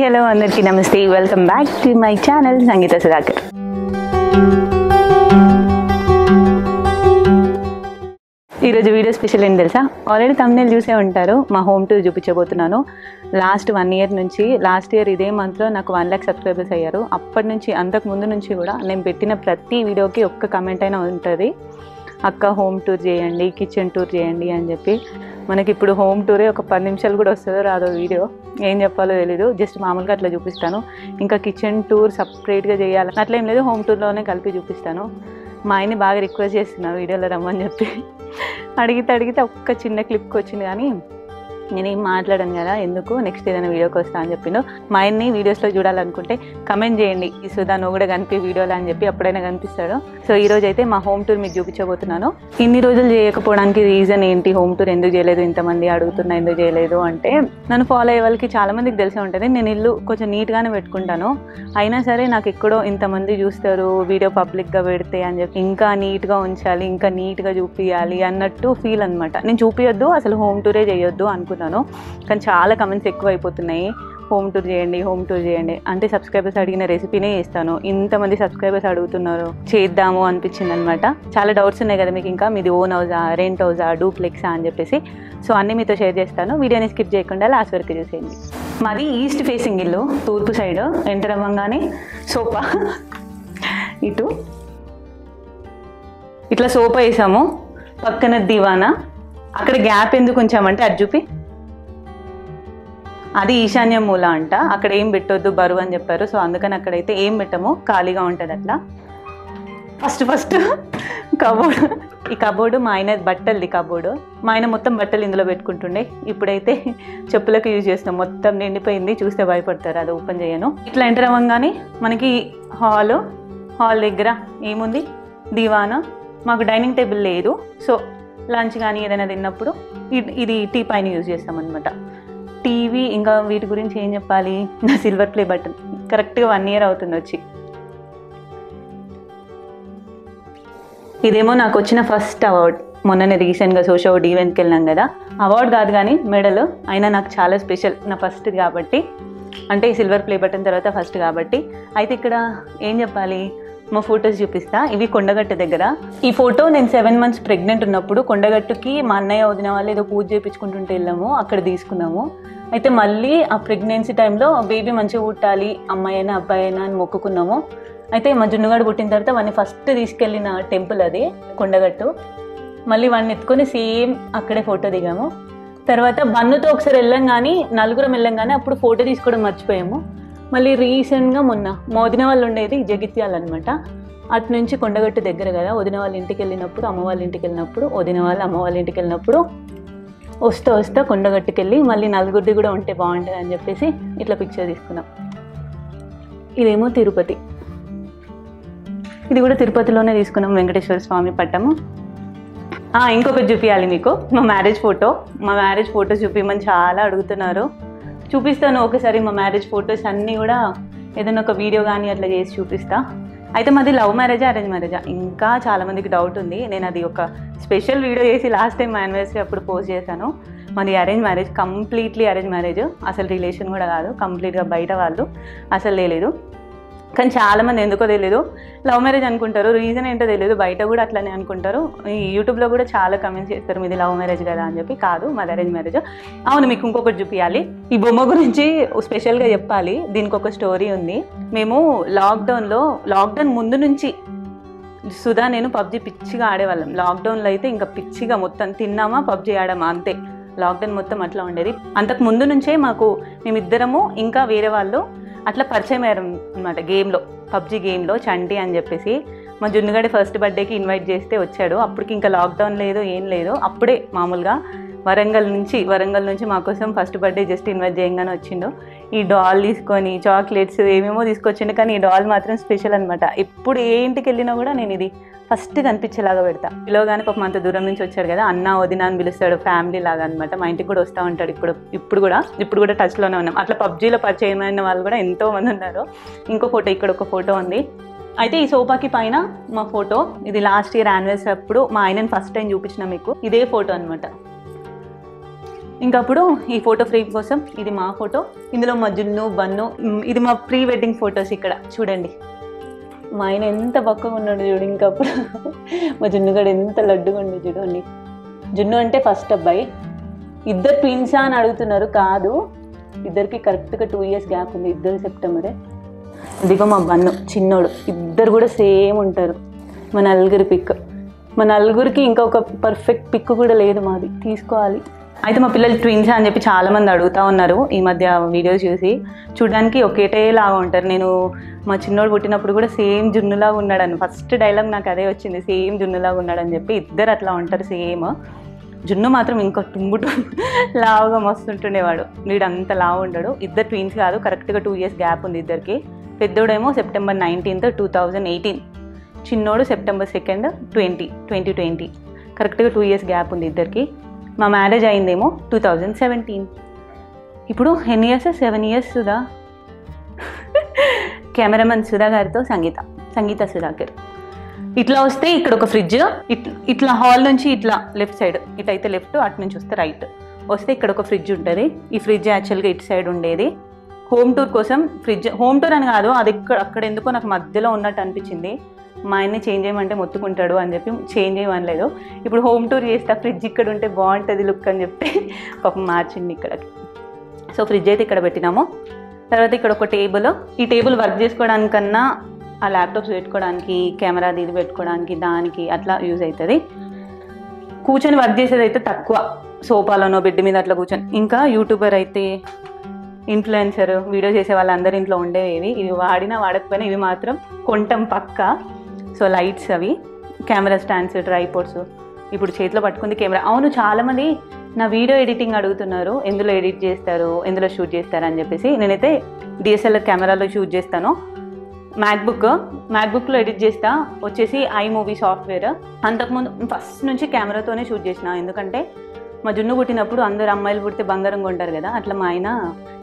Hello అందరికీ నమస్తే, welcome back to my channel Sangeetha Sudhakar. ఈరోజు వీడియో స్పెషల్ ఏంటి తెలుసా? ఆల్రెడీ thumbnail చూసే ఉంటారు. మా హోమ్ టూర్ చూపించబోతున్నాను. లాస్ట్ 1 year నుంచి, లాస్ట్ ఇయర్ ఇదే మంత్లో నాకు 1 lakh సబ్స్క్రైబర్స్ అయ్యారు. అప్పటి నుంచి, అంతకు ముందు నుంచి కూడా నేను పెట్టిన ప్రతి వీడియోకి ఒక్క కమెంట్ అయినా ఉంటుంది, అక్క హోమ్ టూర్ చేయండి, కిచెన్ టూర్ చేయండి అని చెప్పి. మనకి ఇప్పుడు హోమ్ టూరే ఒక 10 నిమిషాలు కూడా వస్తుందో రాదో వీడియో, ఏం చెప్పాలో తెలీదు. జస్ట్ మామూలుగా అట్లా చూపిస్తాను. ఇంకా కిచెన్ టూర్ సపరేట్గా చేయాలి అట్లా ఏం లేదు, హోమ్ టూర్లోనే కలిపి చూపిస్తాను. మా ఆయన్ని బాగా రిక్వెస్ట్ చేస్తున్నా వీడియోలో రమ్మని చెప్పి. అడిగితే ఒక్క చిన్న క్లిప్కి వచ్చింది, కానీ నేనేం మాట్లాడాను కదా, ఎందుకు నెక్స్ట్ ఏదైనా వీడియోకి వస్తా అని చెప్పిండు. మా ఆయన్ని వీడియోస్లో చూడాలనుకుంటే కమెంట్ చేయండి, ఈ సుధా నువ్వు కూడా కనిపి వీడియోలో అని చెప్పి అప్పుడైనా కనిపిస్తాడు. సో ఈరోజు అయితే మా హోమ్ టూర్ మీకు చూపించబోతున్నాను. ఇన్ని రోజులు చేయకపోవడానికి రీజన్ ఏంటి, హోమ్ టూర్ ఎందుకు చేయలేదు, ఇంతమంది అడుగుతున్నా ఎందుకు చేయలేదు అంటే, నన్ను ఫాలో అయ్యే వాళ్ళకి చాలామందికి తెలిసే ఉంటుంది, నేను ఇల్లు కొంచెం నీట్గానే పెట్టుకుంటాను. అయినా సరే నాకు ఎక్కడో ఇంతమంది చూస్తారు వీడియో పబ్లిక్గా పెడితే అని చెప్పి, ఇంకా నీట్గా ఉంచాలి, ఇంకా నీట్గా చూపించాలి అన్నట్టు ఫీల్ అనమాట. నేను చూపించొద్దు, అసలు హోమ్ టూరే చేయొద్దు అనుకున్నాను. కానీ చాలా కమెంట్స్ ఎక్కువ అయిపోతున్నాయి, హోమ్ టూర్ చేయండి, హోమ్ టూర్ చేయండి అంటే. సబ్స్క్రైబర్స్ అడిగిన రెసిపీనే ఇస్తాను, ఇంతమంది సబ్స్క్రైబర్స్ అడుగుతున్నారు, చేద్దాము అనిపించింది అనమాట. చాలా డౌట్స్ ఉన్నాయి కదా మీకు, ఇంకా మీది ఓన్ హౌసా, రెంట్ హౌసా, డూప్లెక్సా అని చెప్పేసి. సో అన్నీ మీతో షేర్ చేస్తాను, వీడియోని స్కిప్ చేయకుండా లాస్ట్ వరకు చూసేయండి. మాది ఈస్ట్ ఫేసింగ్ ఇల్లు, తూర్పు సైడ్. ఎంటర్ అవ్వగానే సోఫా, ఇటు ఇట్లా సోఫా వేసాము, పక్కన దివానా. అక్కడ గ్యాప్ ఎందుకు ఉంచామంటే అది చూపి, అది ఈశాన్య మూల అంట, అక్కడ ఏం పెట్టొద్దు బరువు అని చెప్పారు. సో అందుకని అక్కడైతే ఏం పెట్టము, ఖాళీగా ఉంటుంది అట్లా. First cupboard. ఈ కబోర్డు మా ఆయన బట్టలది కబోర్డు. మా ఆయన మొత్తం బట్టలు ఇందులో పెట్టుకుంటుండే, ఇప్పుడైతే చెప్పులకు యూజ్ చేస్తాం. మొత్తం నిండిపోయింది, చూస్తే భయపడతారు, అది ఓపెన్ చేయను. ఇట్లా ఎంటర్ అవ్వగానే మనకి హాల్ దగ్గర ఏముంది, దివానా. మాకు డైనింగ్ టేబుల్ లేదు, సో లంచ్ కానీ ఏదైనా తిన్నప్పుడు ఇది టీ పైన యూజ్ చేస్తాం అనమాట. టీవీ, ఇంకా వీటి గురించి ఏం చెప్పాలి, నా సిల్వర్ ప్లే బటన్ కరెక్ట్గా 1 year అవుతుంది వచ్చి. ఇదేమో నాకు వచ్చిన ఫస్ట్ అవార్డ్, మొన్ననే రీసెంట్గా సోషల్ ఈవెంట్కి వెళ్ళాం కదా. అవార్డ్ కాదు కానీ మెడల్, అయినా నాకు చాలా స్పెషల్, నా ఫస్ట్ కాబట్టి. అంటే ఈ సిల్వర్ ప్లే బటన్ తర్వాత ఫస్ట్ కాబట్టి. అయితే ఇక్కడ ఏం చెప్పాలి, మా ఫొటోస్ చూపిస్తా. ఇవి కొండగట్టు దగ్గర. ఈ ఫోటో నేను 7 months ప్రెగ్నెంట్ ఉన్నప్పుడు కొండగట్టుకి మా అన్నయ్య వదిన వాళ్ళు ఏదో పూజ చేయించుకుంటుంటే వెళ్ళాము, అక్కడ తీసుకున్నాము. అయితే మళ్ళీ ఆ ప్రెగ్నెన్సీ టైంలో బేబీ మంచిగా పుట్టాలి, అమ్మాయి అయినా అబ్బాయి అయినా అని మొక్కుకున్నాము. అయితే మా జున్నుగాడు పుట్టిన తర్వాత వాడిని ఫస్ట్ తీసుకెళ్ళిన టెంపుల్ అది కొండగట్టు. మళ్ళీ వాడిని ఎత్తుకొని సేమ్ అక్కడే ఫోటో దిగాము. తర్వాత బన్నుతో ఒకసారి వెళ్ళాం, కానీ నలుగురం వెళ్ళాం, కానీ అప్పుడు ఫోటో తీసుకోవడం మర్చిపోయాము. మళ్ళీ రీసెంట్గా మొన్న మా వదిన వాళ్ళు ఉండేది జగిత్యాల అనమాట. అటు నుంచి కొండగట్టు దగ్గర కదా, వదిన వాళ్ళ ఇంటికి వెళ్ళినప్పుడు, అమ్మ వాళ్ళ ఇంటికి వెళ్ళినప్పుడు, వదిన వాళ్ళు అమ్మ వాళ్ళ ఇంటికి వెళ్ళినప్పుడు వస్తా కొండగట్టుకి వెళ్ళి మళ్ళీ నలుగురిది కూడా ఉంటే బాగుంటుంది అని చెప్పేసి ఇట్లా పిక్చర్ తీసుకున్నాం. ఇదేమో తిరుపతి, ఇది కూడా తిరుపతిలోనే తీసుకున్నాం, వెంకటేశ్వర స్వామి పట్టము. ఇంకొకటి చూపించాలి మీకు, మా మ్యారేజ్ ఫోటో చూపించమని చాలా అడుగుతున్నారు. చూపిస్తాను ఒకసారి మా మ్యారేజ్ ఫొటోస్ అన్నీ కూడా, ఏదైనా ఒక వీడియో కానీ అట్లా చేసి చూపిస్తా. అయితే మాది లవ్ మ్యారేజా అరేంజ్ మ్యారేజా ఇంకా చాలామందికి డౌట్ ఉంది. నేను అది ఒక స్పెషల్ వీడియో చేసి లాస్ట్ టైం మా యానివర్సరీ అప్పుడు పోస్ట్ చేశాను. మాది arrange marriage, completely arrange marriage, అసలు రిలేషన్ కూడా కాదు, కంప్లీట్గా బయట వాళ్ళు, అసలు లేదు. కానీ చాలామంది ఎందుకో తెలియదు, లవ్ మ్యారేజ్ అనుకుంటారు, రీజన్ ఏంటో తెలియదు, బయట కూడా అట్లనే అనుకుంటారు. ఈ యూట్యూబ్లో కూడా చాలా కమెంట్స్ చేస్తారు మీది లవ్ మ్యారేజ్ కదా అని చెప్పి. కాదు, మాది అరేంజ్ మ్యారేజ్. అవును, మీకు ఇంకొకటి చూపించాలి, ఈ బొమ్మ గురించి స్పెషల్గా చెప్పాలి. దీనికి ఒక స్టోరీ ఉంది. మేము లాక్డౌన్ ముందు నుంచి సుధా నేను పబ్జీ పిచ్చిగా ఆడేవాళ్ళం. లాక్డౌన్లో అయితే ఇంకా పిచ్చిగా మొత్తం తిన్నామా పబ్జీ ఆడామా అంతే. లాక్డౌన్ మొత్తం అట్లా ఉండేది. అంతకు ముందు నుంచే మేమిద్దరము ఇంకా వేరే వాళ్ళు అట్లా పరిచయం అయ్యారు అనమాట గేమ్లో, పబ్జీ గేమ్లో. చంటి అని చెప్పేసి మా జున్నుగాడి ఫస్ట్ బర్త్డేకి ఇన్వైట్ చేస్తే వచ్చాడు. అప్పటికి ఇంకా లాక్డౌన్ లేదు, ఏం లేదు. అప్పుడే మామూలుగా వరంగల్ నుంచి మా కోసం ఫస్ట్ బర్త్డే జస్ట్ ఇన్వైట్ చేయగానే వచ్చిండు. ఈ డాల్ తీసుకొని చాక్లెట్స్ ఏమేమో తీసుకొచ్చిండు, కానీ ఈ డాల్ మాత్రం స్పెషల్ అనమాట. ఎప్పుడు ఏ ఇంటికి వెళ్ళినా కూడా నేను ఇది ఫస్ట్ కనిపించేలాగా పెడతా. పిలవగానే పాపం అంత దూరం నుంచి వచ్చాడు కదా, అన్న వదిన అని పిలుస్తాడు, ఫ్యామిలీ లాగా అనమాట. మా ఇంటికి కూడా వస్తూ ఉంటాడు. ఇప్పుడు కూడా టచ్లోనే ఉన్నాం. అట్లా పబ్జీలో పరిచయం అయిన వాళ్ళు కూడా ఎంతో మంది ఉన్నారు. ఇంకో ఫోటో, ఇక్కడ ఒక ఫోటో ఉంది. అయితే ఈ సోఫాకి పైన మా ఫోటో, ఇది లాస్ట్ ఇయర్ యానివర్సరీ అప్పుడు మా ఆయనని ఫస్ట్ టైం చూపించిన మీకు ఇదే ఫోటో అనమాట. ఇంకప్పుడు ఈ ఫోటో ఫ్రేమ్ కోసం ఇది మా ఫోటో, ఇందులో మా జున్ను బన్ను, ఇది మా ప్రీ వెడ్డింగ్ ఫొటోస్. ఇక్కడ చూడండి మా ఆయన ఎంత పక్కగా ఉన్నాడు చూడు. ఇంకప్పుడు మా జున్నుగాడు ఎంత లడ్డుగా ఉండే చూడండి. జున్ను అంటే ఫస్ట్ అబ్బాయి. ఇద్దరు ట్విన్సా అని అడుగుతున్నారు, కాదు, ఇద్దరికి కరెక్ట్గా 2 years గ్యాప్ ఉంది, ఇద్దరు సెప్టెంబరే. ఇదిగో మా బన్ను చిన్నోడు, ఇద్దరు కూడా సేమ్ ఉంటారు. మా నలుగురి పిక్, మా నలుగురికి ఇంకొక పర్ఫెక్ట్ పిక్ కూడా లేదు మాది, తీసుకోవాలి. అయితే మా పిల్లలు ట్విన్స్ అని చెప్పి చాలామంది అడుగుతూ ఉన్నారు ఈ మధ్య వీడియోస్ చూసి. చూడడానికి ఒకేటేలాగా ఉంటారు. నేను మా చిన్నోడు పుట్టినప్పుడు కూడా సేమ్ జున్నులాగా ఉన్నాడని ఫస్ట్ డైలాగ్ నాకు అదే వచ్చింది, సేమ్ జున్నులాగా ఉన్నాడని చెప్పి. ఇద్దరు అట్లా ఉంటారు సేమ్. జున్ను మాత్రం ఇంకో టుంబుటు లావుగా మస్తుంటుండేవాడు, వీడు అంత లావు ఉండడు. ఇద్దరు ట్విన్స్ కాదు, కరెక్ట్గా 2 years గ్యాప్ ఉంది ఇద్దరికి. పెద్దోడేమో September 19th 2018, చిన్నోడు September 2nd 2020. కరెక్ట్గా 2 years గ్యాప్ ఉంది ఇద్దరికి. మా మ్యారేజ్ అయిందేమో 2017. ఇప్పుడు ఎన్ని years? 7 years. Sudha cameraman Sudha గారితో సంగీత సుధాకర్. ఇట్లా వస్తే ఇక్కడ ఒక ఫ్రిడ్జ్, ఇట్లా హాల్ నుంచి ఇట్లా లెఫ్ట్ సైడ్, ఇటైతే లెఫ్ట్, అటు నుంచి వస్తే రైట్ వస్తే ఇక్కడ ఒక ఫ్రిడ్జ్ ఉంటుంది. ఈ ఫ్రిడ్జ్ యాక్చువల్గా ఇటు సైడ్ ఉండేది. హోమ్ టూర్ కోసం ఫ్రిడ్జ్, హోమ్ టూర్ అని కాదు, అది అక్కడ ఎందుకో నాకు మధ్యలో ఉన్నట్టు అనిపించింది. మా ఆయన్ని చేంజ్ చేయమంటే మొత్తుకుంటాడు అని చెప్పి చేంజ్ చేయమనలేదు. ఇప్పుడు హోమ్ టూర్ చేస్తా, ఫ్రిడ్జ్ ఇక్కడ ఉంటే బాగుంటుంది లుక్ అని చెప్పి పాపం మార్చింది ఇక్కడికి. సో ఫ్రిడ్జ్ అయితే ఇక్కడ పెట్టినాము. తర్వాత ఇక్కడ ఒక టేబుల్, ఈ టేబుల్ వర్క్ చేసుకోవడానికన్నా ఆ ల్యాప్టాప్స్ పెట్టుకోవడానికి, కెమెరా ఇది పెట్టుకోవడానికి, దానికి అట్లా యూజ్ అవుతుంది. కూర్చొని వర్క్ చేసేది అయితే తక్కువ, సోఫాలోనో బెడ్ మీద అట్లా కూర్చొని. ఇంకా యూట్యూబర్ అయితే, ఇన్ఫ్లుయెన్సర్, వీడియో చేసే వాళ్ళందరి ఇంట్లో ఉండేవి. ఇవి వాడినా వాడకపోయినా ఇవి మాత్రం కొంటాం పక్కా. సో లైట్స్, అవి కెమెరా స్టాండ్స్, ట్రైపోడ్స్. ఇప్పుడు చేతిలో పట్టుకుంది కెమెరా. అవును, చాలామంది నా వీడియో ఎడిటింగ్ అడుగుతున్నారు, ఎందులో ఎడిట్ చేస్తారు, ఎందులో షూట్ చేస్తారు అని చెప్పేసి. నేనైతే DSLR కెమెరాలో షూట్ చేస్తాను. మ్యాక్బుక్లో ఎడిట్ చేస్తా, వచ్చేసి iMovie సాఫ్ట్వేర్. అంతకుముందు ఫస్ట్ నుంచి కెమెరాతోనే షూట్ చేసిన, ఎందుకంటే మా జున్ను పుట్టినప్పుడు అందరు అమ్మాయిలు పుడితే బంగారం కొంటారు కదా, అట్లా మా ఆయన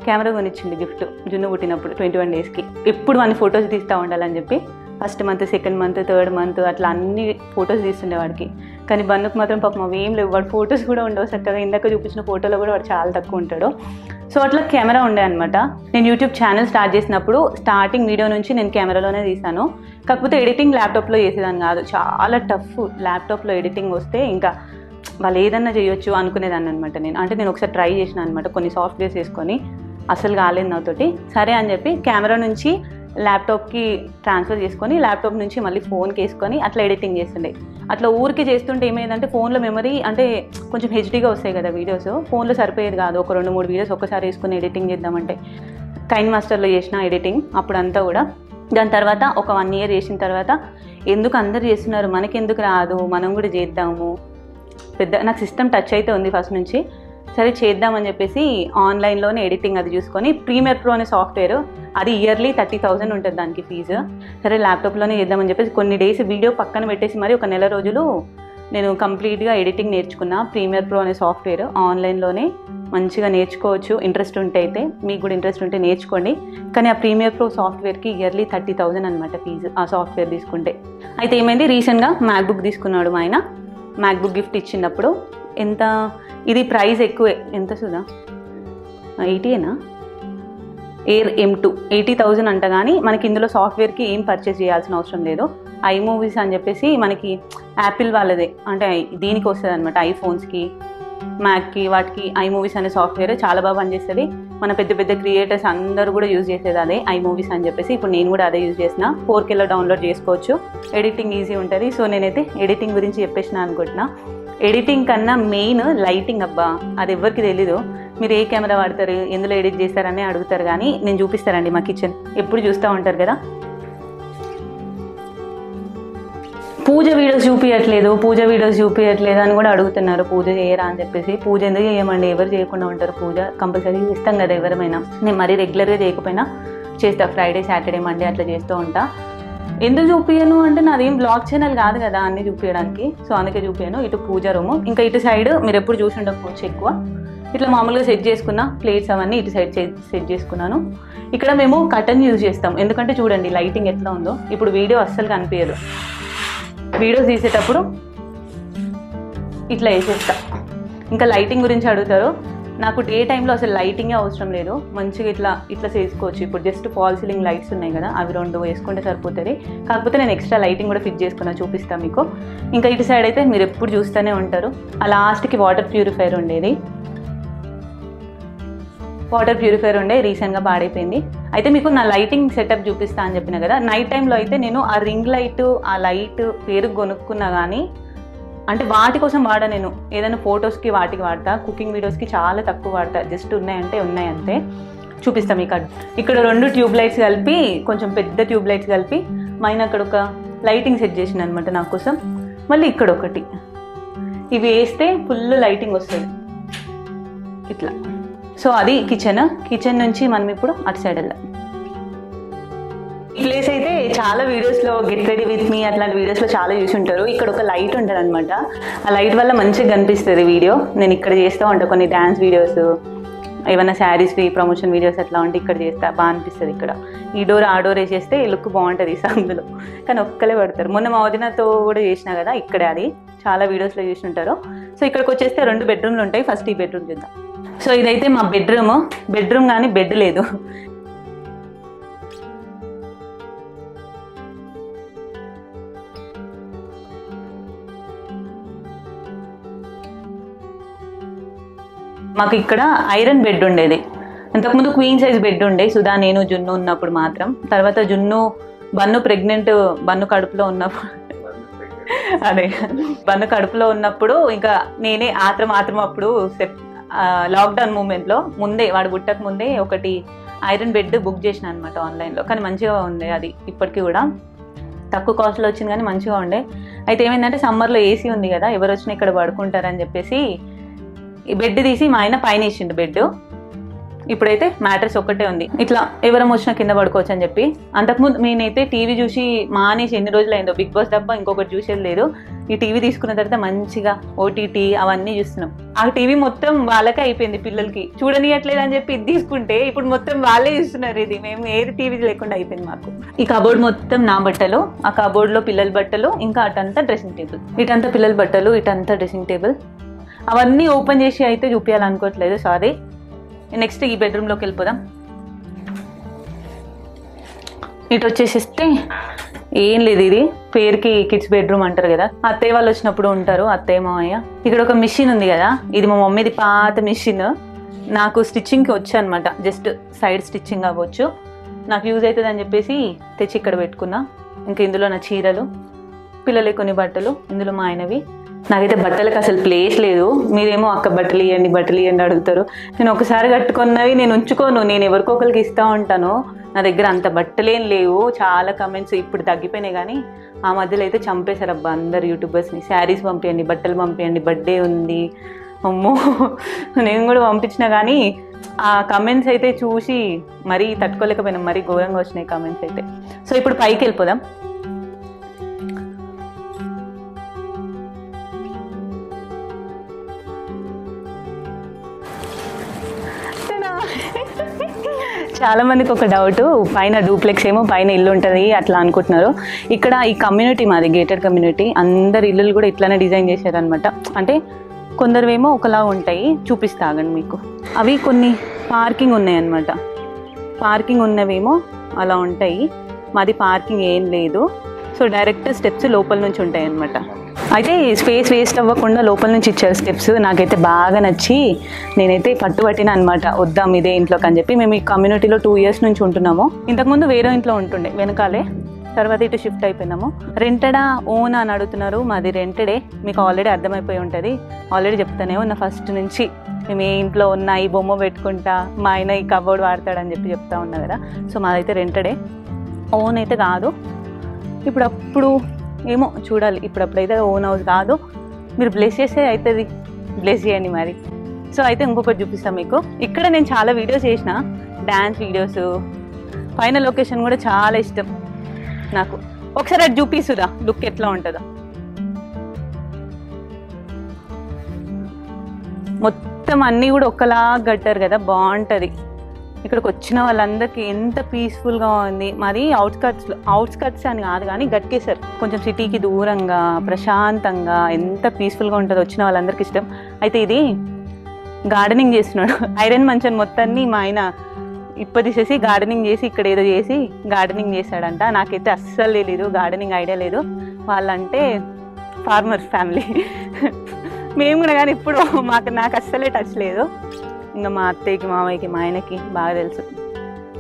కెమెరా కొనిచ్చింది గిఫ్ట్ జున్ను పుట్టినప్పుడు 21 daysకి. ఎప్పుడు మన ఫొటోస్ తీస్తూ ఉండాలని చెప్పి first month, second month, third month అట్లా అన్ని ఫొటోస్ తీస్తుండే వాడికి. కానీ బన్నుకు మాత్రం పాపం అవి ఏం లేవు, వాడు ఫొటోస్ కూడా ఉండవు చక్కగా. ఇందాక చూపించిన ఫోటోలో కూడా వాడు చాలా తక్కువ ఉంటాడు. సో అట్లా కెమెరా ఉండే అనమాట. నేను యూట్యూబ్ ఛానల్ స్టార్ట్ చేసినప్పుడు స్టార్టింగ్ వీడియో నుంచి నేను కెమెరాలోనే తీసాను. కాకపోతే ఎడిటింగ్ ల్యాప్టాప్లో చేసేదాన్ని కాదు, చాలా టఫ్. ల్యాప్టాప్లో ఎడిటింగ్ వస్తే ఇంకా వాళ్ళు ఏదన్నా చేయొచ్చు అనుకునేదాన్ని అనమాట నేను. అంటే నేను ఒకసారి ట్రై చేసిన అనమాట, కొన్ని సాఫ్ట్వేర్స్ వేసుకొని, అసలు కాలేదు నాతోటి. సరే అని చెప్పి కెమెరా నుంచి ల్యాప్టాప్కి ట్రాన్స్ఫర్ చేసుకొని, ల్యాప్టాప్ నుంచి మళ్ళీ ఫోన్కి వేసుకొని అట్లా ఎడిటింగ్ చేస్తుండే. అట్లా ఊరికి చేస్తుంటే ఏమైందంటే ఫోన్లో మెమరీ అంటే కొంచెం హెచ్డీగా వస్తాయి కదా వీడియోస్, ఫోన్లో సరిపోయేది కాదు. ఒక 2-3 వీడియోస్ ఒక్కసారి వేసుకొని ఎడిటింగ్ చేద్దామంటే. కైన్ మాస్టర్లో చేసిన ఎడిటింగ్ అప్పుడంతా కూడా. దాని తర్వాత ఒక 1 year చేసిన తర్వాత ఎందుకు అందరు చేస్తున్నారు, మనకెందుకు రాదు, మనం కూడా చేద్దాము. నాకు సిస్టమ్ టచ్ అయితే ఉంది ఫస్ట్ నుంచి. సరే చేద్దామని చెప్పేసి ఆన్లైన్లోనే ఎడిటింగ్ అది చూసుకొని, ప్రీమియర్ ప్రో అనే సాఫ్ట్వేర్, అది ఇయర్లీ 30,000 ఉంటుంది దానికి ఫీజు. సరే ల్యాప్టాప్లోనే చేద్దామని చెప్పేసి కొన్ని డేస్ వీడియో పక్కన పెట్టేసి మరి ఒక నెల రోజులు నేను కంప్లీట్గా ఎడిటింగ్ నేర్చుకున్నా. ప్రీమియర్ ప్రో అనే సాఫ్ట్వేర్ ఆన్లైన్లోనే మంచిగా నేర్చుకోవచ్చు, ఇంట్రెస్ట్ ఉంటే. అయితే మీకు కూడా ఇంట్రెస్ట్ ఉంటే నేర్చుకోండి. కానీ ఆ ప్రీమియర్ ప్రో సాఫ్ట్వేర్కి ఇయర్లీ 30,000 అనమాట ఫీజు ఆ సాఫ్ట్వేర్ తీసుకుంటే. అయితే ఏమైంది, రీసెంట్గా మ్యాక్బుక్ తీసుకున్నాడు మా ఆయన. మ్యాక్బుక్ గిఫ్ట్ ఇచ్చినప్పుడు ఎంత, ఇది ప్రైస్ ఎక్కువే, ఎంత సుధా 80ఏనా, ఎయిర్ M2 80,000 అంట. కానీ మనకి ఇందులో సాఫ్ట్వేర్కి ఏం పర్చేస్ చేయాల్సిన అవసరం లేదు. iMovies అని చెప్పేసి మనకి యాపిల్ వాళ్ళదే, అంటే దీనికి వస్తుంది అనమాట, ఐఫోన్స్కి, మ్యాక్కి, వాటికి iMovies అనే సాఫ్ట్వేర్ చాలా బాగా పనిచేస్తుంది. మన పెద్ద పెద్ద క్రియేటర్స్ అందరూ కూడా యూజ్ చేసేది అదే iMovies అని చెప్పేసి. ఇప్పుడు నేను కూడా అదే యూజ్ చేసిన. 4Kలో డౌన్లోడ్ చేసుకోవచ్చు, ఎడిటింగ్ ఈజీ ఉంటుంది. సో నేనైతే ఎడిటింగ్ గురించి చెప్పేసిన అనుకుంటున్నా. ఎడిటింగ్ కన్నా మెయిన్ లైటింగ్ అబ్బా, అది ఎవరికి తెలీదు. మీరు ఏ కెమెరా వాడతారు, ఎందులో ఎడిట్ చేస్తారని అడుగుతారు. కానీ నేను చూపిస్తానండి మా కిచెన్, ఎప్పుడు చూస్తూ ఉంటారు కదా. పూజ వీడియోస్ చూపించట్లేదు అని కూడా అడుగుతున్నారు, పూజ చేయరా అని చెప్పేసి. పూజ ఎందుకు చేయమండి, ఎవరు చేయకుండా ఉంటారు, పూజ కంపల్సరీ చేస్తాం కదా ఎవరమైనా. నేను మరీ రెగ్యులర్గా చేయకపోయినా చేస్తా, ఫ్రైడే, సాటర్డే, మండే అట్లా చేస్తూ ఉంటా. ఎందుకు చూపించను అంటే నాదేం బ్లాగ్ ఛానల్ కాదు కదా అన్నీ చూపించడానికి. సో అందుకే చూపించాను. ఇటు పూజ రూము, ఇంకా ఇటు సైడ్ మీరు ఎప్పుడు చూసి ఉండకపోవచ్చు ఎక్కువ. ఇట్లా మామూలుగా సెట్ చేసుకున్న ప్లేట్స్ అవన్నీ ఇటు సైడ్ సెట్ చేసుకున్నాను. ఇక్కడ మేము కర్టన్ యూజ్ చేస్తాం, ఎందుకంటే చూడండి లైటింగ్ ఎట్లా ఉందో. ఇప్పుడు వీడియో అస్సలు కనిపించదు, వీడియోస్ తీసేటప్పుడు ఇట్లా వేసేస్తా. ఇంకా లైటింగ్ గురించి అడుగుతారు. నాకు డే టైంలో అసలు లైటింగే అవసరం లేదు, మంచిగా ఇట్లా చేసుకోవచ్చు. ఇప్పుడు జస్ట్ ఫాల్ సీలింగ్ లైట్స్ ఉన్నాయి కదా, అవి 2 వేసుకుంటే సరిపోతుంది. కాకపోతే నేను ఎక్స్ట్రా లైటింగ్ కూడా ఫిట్ చేసుకున్నా, చూపిస్తాను మీకు. ఇంకా ఇటు సైడ్ అయితే మీరు ఎప్పుడు చూస్తూనే ఉంటారు, ఆ లాస్ట్కి వాటర్ ప్యూరిఫైయర్ ఉండేది. వాటర్ ప్యూరిఫైయర్ ఉండే, రీసెంట్గా పాడైపోయింది. అయితే మీకు నా లైటింగ్ సెటప్ చూపిస్తా అని చెప్పిన కదా, నైట్ టైంలో అయితే నేను ఆ రింగ్ లైట్, ఆ లైట్ పేరు కొనుక్కున్నా కానీ అంటే వాటి కోసం వాడా. నేను ఏదైనా ఫొటోస్కి వాటికి వాడతా, కుకింగ్ వీడియోస్కి చాలా తక్కువ వాడతా, జస్ట్ ఉన్నాయంటే ఉన్నాయంతే. చూపిస్తాం ఇక్కడ 2 ట్యూబ్ లైట్స్ కలిపి, కొంచెం పెద్ద ట్యూబ్ లైట్స్ కలిపి మైన అక్కడ ఒక లైటింగ్ సెట్ చేసింది అనమాట నా కోసం. మళ్ళీ ఇక్కడ ఒకటి, ఇవి వేస్తే ఫుల్ లైటింగ్ వస్తుంది ఇట్లా. సో అది కిచెన్ నుంచి మనం ఇప్పుడు అటు సైడ్ వెళ్దాం. ఈ ప్లేస్ అయితే చాలా వీడియోస్లో గెట్ రెడీ విత్ మీ అట్లాంటి వీడియోస్లో చాలా చూసి ఉంటారు. ఇక్కడ ఒక లైట్ ఉంటుంది అనమాట, ఆ లైట్ వల్ల మంచిగా కనిపిస్తుంది వీడియో. నేను ఇక్కడ చేస్తూ ఉంటాను కొన్ని డ్యాన్స్ వీడియోస్, ఏమైనా శారీస్వి ప్రమోషన్ వీడియోస్ అట్లా ఉంటే ఇక్కడ చేస్తా, బాగా అనిపిస్తుంది. ఇక్కడ ఈ డోర్ ఆ డోర్ వేసేస్తే లుక్ బాగుంటుంది సందులో, కానీ ఒక్కలే పడతారు. మొన్న మా వదినతో కూడా చేసినా కదా ఇక్కడే, అది చాలా వీడియోస్లో చూసి ఉంటారు. సో ఇక్కడికి వచ్చేస్తే 2 బెడ్రూమ్లు ఉంటాయి. ఫస్ట్ ఈ బెడ్రూమ్ చూద్దాం. సో ఇదైతే మా బెడ్రూమ్ కానీ బెడ్ లేదు. మాకు ఇక్కడ ఐరన్ బెడ్ ఉండేది, ఇంతకుముందు క్వీన్ సైజ్ బెడ్ ఉండే సుధా, నేను, జున్ను ఉన్నప్పుడు మాత్రం. తర్వాత బన్ను ప్రెగ్నెంట్, బన్ను కడుపులో ఉన్నప్పుడు బన్ను కడుపులో ఉన్నప్పుడు ఇంకా నేనే ఆత్రం అప్పుడు లాక్డౌన్ మూమెంట్లో ముందే, వాడు పుట్టక ముందే ఒకటి ఐరన్ బెడ్ బుక్ చేసిన అనమాట ఆన్లైన్లో. కానీ మంచిగా ఉండే అది, ఇప్పటికీ కూడా తక్కువ కాస్ట్లో వచ్చింది కానీ మంచిగా ఉండే. అయితే ఏమైందంటే సమ్మర్లో ఏసీ ఉంది కదా, ఎవరు వచ్చినా ఇక్కడ పడుకుంటారని చెప్పేసి ఈ బెడ్ తీసి మా ఆయన పైన వేసిండు బెడ్. ఇప్పుడైతే మ్యాట్రెస్ ఒక్కటే ఉంది, ఇట్లా ఎవరం వచ్చినా కింద పడుకోవచ్చు అని చెప్పి. అంతకుముందు నేనైతే టీవీ చూసి మానేసి ఎన్ని రోజులు అయిందో, బిగ్ బాస్ తప్ప ఇంకొకటి చూసేది లేదు. ఈ టీవీ తీసుకున్న తర్వాత మంచిగా ఓటీటీ అవన్నీ చూస్తున్నాం. ఆ టీవీ మొత్తం వాళ్ళకే అయిపోయింది, పిల్లలకి చూడనియట్లేదు అని చెప్పి ఇది తీసుకుంటే ఇప్పుడు మొత్తం వాళ్ళే చూస్తున్నారు. ఇది మేము ఏది టీవీ లేకుండా అయిపోయింది మాకు. ఈ కబోర్డ్ మొత్తం నా బట్టలు, ఆ కబోర్డ్లో పిల్లల బట్టలు, ఇంకా అటంతా డ్రెస్సింగ్ టేబుల్, ఇటంతా పిల్లల బట్టలు, ఇటంతా డ్రెస్సింగ్ టేబుల్. అవన్నీ ఓపెన్ చేసి అయితే చూపించాలనుకోవట్లేదు, సారీ. నెక్స్ట్ ఈ బెడ్రూమ్లోకి వెళ్ళిపోదాం. ఇటు వచ్చేసిస్తే ఏం లేదు, ఇది పేరుకి కిడ్స్ బెడ్రూమ్ అంటారు కదా, అత్తయ్య వాళ్ళు వచ్చినప్పుడు ఉంటారు, అత్తయ్య మామయ్య. ఇక్కడ ఒక మిషన్ ఉంది కదా, ఇది మా మమ్మీది పాత మిషన్. నాకు స్టిచ్చింగ్కి వచ్చు అనమాట, జస్ట్ సైడ్ స్టిచ్చింగ్ అవ్వచ్చు, నాకు యూజ్ అవుతుంది అని చెప్పేసి తెచ్చి ఇక్కడ పెట్టుకున్నా. ఇంకా ఇందులో నా చీరలు, పిల్లలే కొన్ని బట్టలు, ఇందులో మా ఆయనవి. నాకైతే బట్టలకు అసలు ప్లేస్ లేదు. మీరేమో అక్క బట్టలు ఇవ్వండి అడుగుతారు. నేను ఒకసారి కట్టుకున్నవి నేను ఉంచుకోను, నేను ఎవరికో ఒకరికి ఇస్తూ ఉంటాను. నా దగ్గర అంత బట్టలేం లేవు. చాలా కమెంట్స్ ఇప్పుడు తగ్గిపోయినాయి, కానీ ఆ మధ్యలో అయితే చంపేశారు అబ్బా అందరు యూట్యూబర్స్ని. శారీస్ పంపించండి, బట్టలు పంపించండి, బర్త్డే ఉంది, అమ్మో నేను కూడా పంపించిన. కానీ ఆ కమెంట్స్ అయితే చూసి మరీ తట్టుకోలేకపోయినాం, మరీ ఘోరంగా వచ్చినాయి కమెంట్స్ అయితే. సో ఇప్పుడు పైకి వెళ్ళిపోదాం. చాలా మందికి ఒక డౌట్, పైన డూప్లెక్స్ ఏమో పైన ఇల్లు ఉంటుంది అట్లా అనుకుంటున్నారు. ఇక్కడ ఈ కమ్యూనిటీ మాది గేటెడ్ కమ్యూనిటీ, అందరి ఇల్లులు కూడా ఇట్లానే డిజైన్ చేశారనమాట. అంటే కొందరువేమో ఒకలా ఉంటాయి, చూపిస్తాగండి మీకు. అవి కొన్ని పార్కింగ్ ఉన్నాయన్నమాట, పార్కింగ్ ఉన్నవేమో అలా ఉంటాయి. మాది పార్కింగ్ ఏం లేదు, సో డైరెక్ట్ స్టెప్స్ లోపల నుంచి ఉంటాయి అన్నమాట. అయితే స్పేస్ వేస్ట్ అవ్వకుండా లోపల నుంచి ఇచ్చారు స్టెప్స్. నాకైతే బాగా నచ్చి నేనైతే పట్టుబట్టిన అనమాట, వద్దాం ఇదే ఇంట్లోకి అని చెప్పి. మేము ఈ కమ్యూనిటీలో 2 years నుంచి ఉంటున్నాము. ఇంతకుముందు వేరే ఇంట్లో ఉంటుండే వెనకాలే, తర్వాత ఇటు షిఫ్ట్ అయిపోయినాము. రెంటెడా ఓనా అని అడుగుతున్నారు, మాది రెంటెడే. మీకు ఆల్రెడీ అర్థమైపోయి ఉంటుంది, ఆల్రెడీ చెప్తానే ఉన్న ఫస్ట్ నుంచి. మేము ఏ ఇంట్లో ఉన్నా ఈ బొమ్మ పెట్టుకుంటా, మా ఆయన ఈ కబోర్డ్ వాడతాడని చెప్పి చెప్తా ఉన్నా కదా. సో మాదైతే రెంటెడే, ఓన్ అయితే కాదు. ఇప్పుడప్పుడు ఏమో చూడాలి, ఇప్పుడప్పుడైతే ఓన్ హౌస్ కాదు. మీరు బ్లెస్ చేస్తే అవుతుంది, బ్లెస్ చేయండి మరి. సో అయితే ఇంకొకటి చూపిస్తాను మీకు. ఇక్కడ నేను చాలా వీడియోస్ చేసిన, డ్యాన్స్ వీడియోస్. పైన లొకేషన్ కూడా చాలా ఇష్టం నాకు. ఒకసారి అది చూపిస్తురా లుక్ ఎట్లా ఉంటుందో. మొత్తం అన్నీ కూడా ఒక్కలాగా కట్టారు కదా, బాగుంటుంది. ఇక్కడికి వచ్చిన వాళ్ళందరికీ ఎంత పీస్ఫుల్గా ఉంది. మాది అవుట్స్కట్స్ అని కాదు కానీ గట్కేసర్, కొంచెం సిటీకి దూరంగా ప్రశాంతంగా ఎంత పీస్ఫుల్గా ఉంటుందో, వచ్చిన వాళ్ళందరికీ ఇష్టం. అయితే ఇది గార్డెనింగ్ చేస్తున్నాడు. ఐరన్ మంచం మొత్తాన్ని మా ఆయన తీసేసి గార్డెనింగ్ చేసి ఇక్కడ ఏదో చేసి గార్డెనింగ్ చేశాడంట. నాకైతే అస్సలు తెలీదు, గార్డెనింగ్ ఐడియా లేదు. వాళ్ళంటే ఫార్మర్స్ ఫ్యామిలీ. మేము కూడా కానీ ఇప్పుడు నాకు అస్సలే టచ్ లేదు. ఇంకా మా అత్తయ్యకి మామయ్యకి మా ఆయనకి బాగా తెలుసు.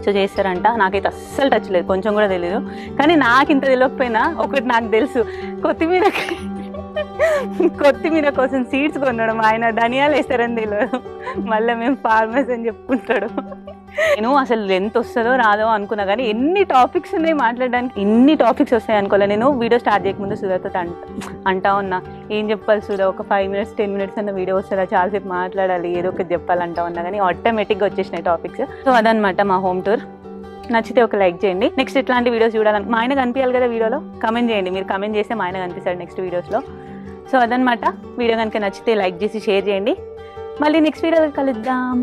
సో చేస్తారంట. నాకైతే అస్సలు టచ్ లేదు, కొంచెం కూడా తెలీదు. కానీ నాకు ఇంత తెలియకపోయినా ఒకటి నాకు తెలుసు, కొత్తిమీర కోసం సీడ్స్ కొన్నాడు ఆయన, ధనియాలు వేస్తారని తెలియదు. మళ్ళీ మేము ఫార్మర్స్ అని చెప్పుకుంటాడు. నేను అసలు ఎంత వస్తుందో రాదో అనుకున్నా కానీ ఎన్ని టాపిక్స్ ఉన్నాయి మాట్లాడడానికి, ఇన్ని టాపిక్స్ వస్తాయి అనుకోలే. నేను వీడియో స్టార్ట్ చేయకముందు సుధాతో అంటా ఉన్నా, ఏం చెప్పాలి సుధా, ఒక 5 minutes 10 minutes అన్న వీడియో వస్తుందా, చాలాసేపు మాట్లాడాలి, ఏదో ఒకటి చెప్పాలంటా ఉన్నా కానీ ఆటోమేటిక్గా వచ్చేసినాయి టాపిక్స్. సో అదనమాట మా హోమ్ టూర్. నచ్చితే ఒక లైక్ చేయండి. నెక్స్ట్ ఇట్లాంటి వీడియోస్ చూడాలని మా ఆయన కనిపించాలి కదా వీడియోలో, కమెంట్ చేయండి. మీరు కమెంట్ చేస్తే మా ఆయన కనిపిస్తాడు నెక్స్ట్ వీడియోస్లో. సో అదనమాట, వీడియో కనుక నచ్చితే లైక్ చేసి షేర్ చేయండి. మళ్ళీ నెక్స్ట్ వీడియోలో కలుద్దాం.